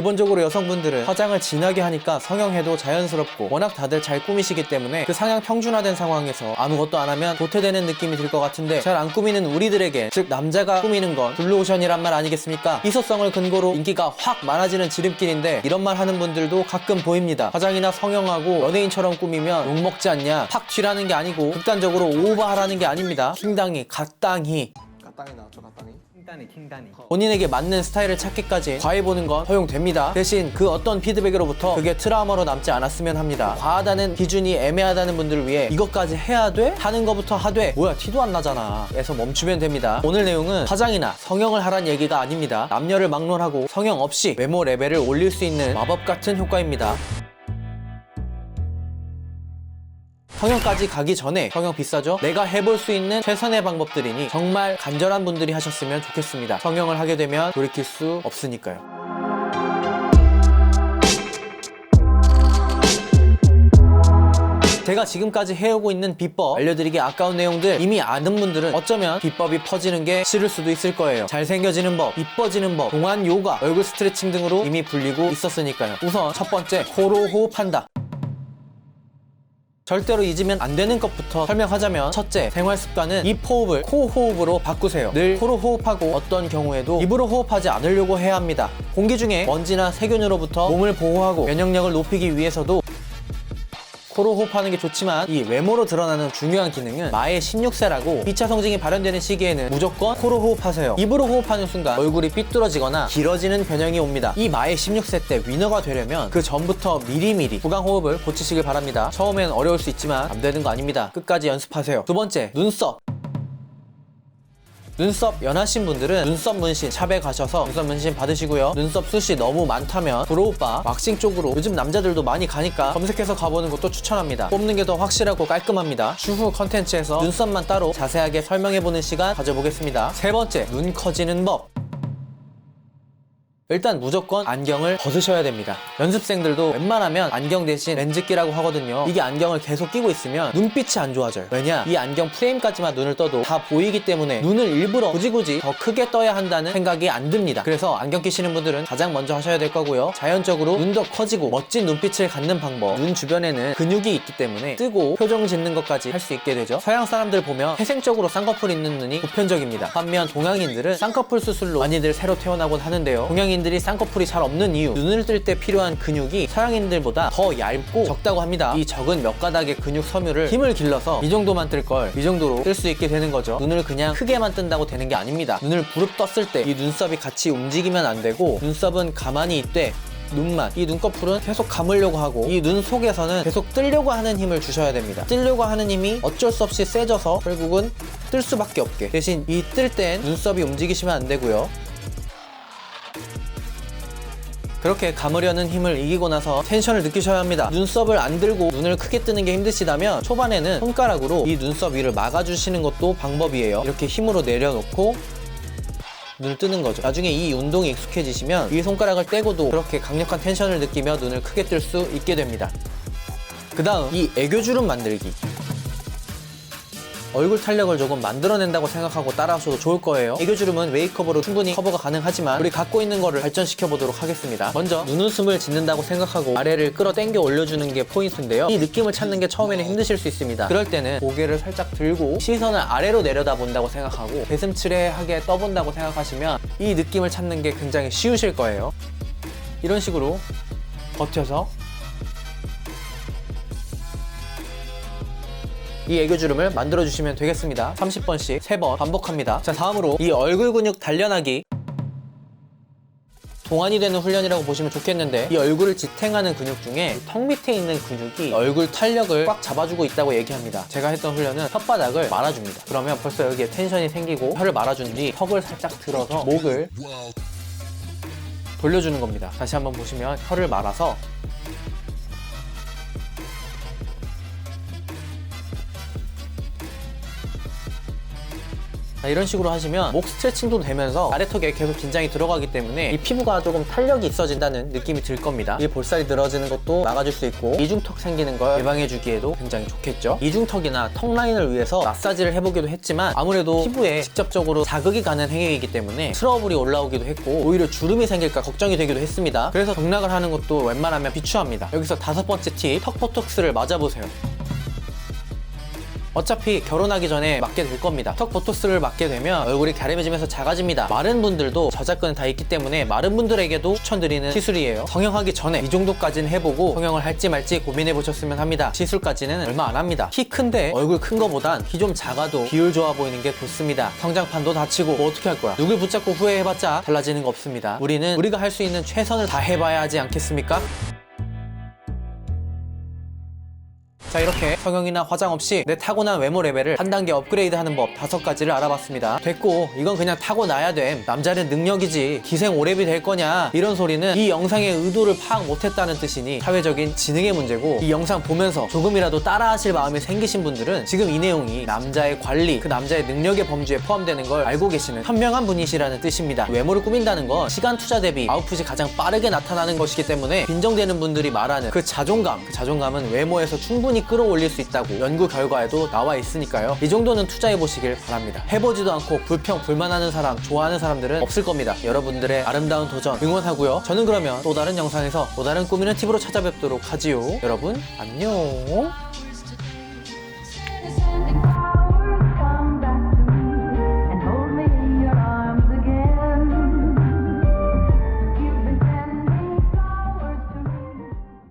기본적으로 여성분들은 화장을 진하게 하니까 성형해도 자연스럽고 워낙 다들 잘 꾸미시기 때문에 그 상향 평준화된 상황에서 아무것도 안 하면 도태되는 느낌이 들 것 같은데, 잘 안 꾸미는 우리들에게, 즉 남자가 꾸미는 건 블루오션이란 말 아니겠습니까? 이소성을 근거로 인기가 확 많아지는 지름길인데, 이런 말 하는 분들도 가끔 보입니다. 화장이나 성형하고 연예인처럼 꾸미면 욕먹지 않냐, 팍 튀라는 게 아니고 극단적으로 오버하라는 게 아닙니다. 킹당이 갓당이 가땅이 나왔죠, 가땅이. 킹다니. 본인에게 맞는 스타일을 찾기까지 과해보는 건 허용됩니다. 대신 그 어떤 피드백으로부터 그게 트라우마로 남지 않았으면 합니다. 과하다는 기준이 애매하다는 분들을 위해 이것까지 해야 돼? 하는 거부터 하되 뭐야 티도 안 나잖아 에서 멈추면 됩니다. 오늘 내용은 화장이나 성형을 하란 얘기가 아닙니다. 남녀를 막론하고 성형 없이 외모 레벨을 올릴 수 있는 마법 같은 효과입니다. 성형까지 가기 전에, 성형 비싸죠? 내가 해볼 수 있는 최선의 방법들이니 정말 간절한 분들이 하셨으면 좋겠습니다. 성형을 하게 되면 돌이킬 수 없으니까요. 제가 지금까지 해오고 있는 비법, 알려드리기 아까운 내용들 이미 아는 분들은 어쩌면 비법이 퍼지는 게 싫을 수도 있을 거예요. 잘생겨지는 법, 이뻐지는 법, 동안 요가, 얼굴 스트레칭 등으로 이미 불리고 있었으니까요. 우선 첫 번째, 코로 호흡한다. 절대로 잊으면 안 되는 것부터 설명하자면, 첫째, 생활 습관은 입 호흡을 코 호흡으로 바꾸세요. 늘 코로 호흡하고 어떤 경우에도 입으로 호흡하지 않으려고 해야 합니다. 공기 중에 먼지나 세균으로부터 몸을 보호하고 면역력을 높이기 위해서도 코로 호흡하는 게 좋지만, 이 외모로 드러나는 중요한 기능은 마의 16세라고 2차 성징이 발현되는 시기에는 무조건 코로 호흡하세요. 입으로 호흡하는 순간 얼굴이 삐뚤어지거나 길어지는 변형이 옵니다. 이 마의 16세 때 위너가 되려면 그 전부터 미리미리 구강 호흡을 고치시길 바랍니다. 처음엔 어려울 수 있지만 안 되는 거 아닙니다. 끝까지 연습하세요. 두 번째, 눈썹. 눈썹 연하신 분들은 눈썹 문신 샵에 가셔서 눈썹 문신 받으시고요. 눈썹 숱이 너무 많다면 브로우바, 왁싱 쪽으로 요즘 남자들도 많이 가니까 검색해서 가보는 것도 추천합니다. 뽑는 게 더 확실하고 깔끔합니다. 추후 컨텐츠에서 눈썹만 따로 자세하게 설명해보는 시간 가져보겠습니다. 세 번째, 눈 커지는 법. 일단 무조건 안경을 벗으셔야 됩니다. 연습생들도 웬만하면 안경 대신 렌즈 끼라고 하거든요. 이게 안경을 계속 끼고 있으면 눈빛이 안 좋아져요. 왜냐? 이 안경 프레임까지만 눈을 떠도 다 보이기 때문에 눈을 일부러 굳이 더 크게 떠야 한다는 생각이 안 듭니다. 그래서 안경 끼시는 분들은 가장 먼저 하셔야 될 거고요. 자연적으로 눈도 커지고 멋진 눈빛을 갖는 방법, 눈 주변에는 근육이 있기 때문에 뜨고 표정 짓는 것까지 할 수 있게 되죠. 서양 사람들 보면 태생적으로 쌍꺼풀 있는 눈이 보편적입니다. 반면 동양인들은 쌍꺼풀 수술로 많이들 새로 태어나곤 하는데요. 동양인들이 쌍꺼풀이 잘 없는 이유, 눈을 뜰 때 필요한 근육이 서양인들보다 더 얇고 적다고 합니다. 이 적은 몇 가닥의 근육 섬유를 힘을 길러서 이 정도만 뜰 걸 이 정도로 뜰 수 있게 되는 거죠. 눈을 그냥 크게만 뜬다고 되는 게 아닙니다. 눈을 부릅 떴을 때 이 눈썹이 같이 움직이면 안 되고, 눈썹은 가만히 있되 눈만, 이 눈꺼풀은 계속 감으려고 하고, 이 눈 속에서는 계속 뜨려고 하는 힘을 주셔야 됩니다. 뜨려고 하는 힘이 어쩔 수 없이 세져서 결국은 뜰 수밖에 없게. 대신 이 뜰 땐 눈썹이 움직이시면 안 되고요. 그렇게 감으려는 힘을 이기고 나서 텐션을 느끼셔야 합니다. 눈썹을 안 들고 눈을 크게 뜨는 게 힘드시다면 초반에는 손가락으로 이 눈썹 위를 막아주시는 것도 방법이에요. 이렇게 힘으로 내려놓고 눈을 뜨는 거죠. 나중에 이 운동이 익숙해지시면 이 손가락을 떼고도 그렇게 강력한 텐션을 느끼며 눈을 크게 뜰 수 있게 됩니다. 그 다음, 이 애교주름 만들기. 얼굴 탄력을 조금 만들어낸다고 생각하고 따라하셔도 좋을 거예요. 애교주름은 메이크업으로 충분히 커버가 가능하지만 우리 갖고 있는 거를 발전시켜 보도록 하겠습니다. 먼저 눈웃음을 짓는다고 생각하고 아래를 끌어당겨 올려주는 게 포인트인데요. 이 느낌을 찾는 게 처음에는 힘드실 수 있습니다. 그럴 때는 고개를 살짝 들고 시선을 아래로 내려다 본다고 생각하고 배슴츠레하게 떠본다고 생각하시면 이 느낌을 찾는 게 굉장히 쉬우실 거예요. 이런 식으로 버텨서 이 애교주름을 만들어주시면 되겠습니다. 30번씩 3번 반복합니다. 자, 다음으로 이 얼굴 근육 단련하기. 동안이 되는 훈련이라고 보시면 좋겠는데, 이 얼굴을 지탱하는 근육 중에 턱 밑에 있는 근육이 얼굴 탄력을 꽉 잡아주고 있다고 얘기합니다. 제가 했던 훈련은 혓바닥을 말아줍니다. 그러면 벌써 여기에 텐션이 생기고, 혀를 말아준 뒤 턱을 살짝 들어서 목을 돌려주는 겁니다. 다시 한번 보시면 혀를 말아서 자, 이런 식으로 하시면 목 스트레칭도 되면서 아래턱에 계속 긴장이 들어가기 때문에 이 피부가 조금 탄력이 있어진다는 느낌이 들 겁니다. 이 볼살이 늘어지는 것도 막아줄 수 있고 이중턱 생기는 걸 예방해주기에도 굉장히 좋겠죠. 이중턱이나 턱 라인을 위해서 마사지를 해보기도 했지만 아무래도 피부에 직접적으로 자극이 가는 행위이기 때문에 트러블이 올라오기도 했고 오히려 주름이 생길까 걱정이 되기도 했습니다. 그래서 경락을 하는 것도 웬만하면 비추합니다. 여기서 5번째 팁, 턱 보톡스를 맞아보세요. 어차피 결혼하기 전에 맞게 될 겁니다. 턱 보톡스를 맞게 되면 얼굴이 갸름해지면서 작아집니다. 마른 분들도 저작권이 다 있기 때문에 마른 분들에게도 추천드리는 시술이에요. 성형하기 전에 이 정도까지는 해보고 성형을 할지 말지 고민해 보셨으면 합니다. 시술까지는 얼마 안 합니다. 키 큰데 얼굴 큰 거보단 키 좀 작아도 비율 좋아 보이는 게 좋습니다. 성장판도 다치고 뭐 어떻게 할 거야. 누굴 붙잡고 후회해봤자 달라지는 거 없습니다. 우리는 우리가 할 수 있는 최선을 다 해봐야 하지 않겠습니까? 자, 이렇게 성형이나 화장 없이 내 타고난 외모 레벨을 한 단계 업그레이드하는 법 5가지를 알아봤습니다. 됐고, 이건 그냥 타고나야 됨. 남자는 능력이지 기생 오랩이 될 거냐 이런 소리는 이 영상의 의도를 파악 못했다는 뜻이니 사회적인 지능의 문제고, 이 영상 보면서 조금이라도 따라하실 마음이 생기신 분들은 지금 이 내용이 남자의 관리, 그 남자의 능력의 범주에 포함되는 걸 알고 계시는 현명한 분이시라는 뜻입니다. 외모를 꾸민다는 건 시간 투자 대비 아웃풋이 가장 빠르게 나타나는 것이기 때문에 빈정되는 분들이 말하는 그 자존감은 외모에서 충분히 끌어올릴 수 있다고 연구 결과에도 나와 있으니까요. 이 정도는 투자해 보시길 바랍니다. 해보지도 않고 불평 불만하는 사람, 좋아하는 사람들은 없을 겁니다. 여러분들의 아름다운 도전 응원하고요. 저는 그러면 또 다른 영상에서 또 다른 꾸미는 팁으로 찾아뵙도록 하지요. 여러분 안녕.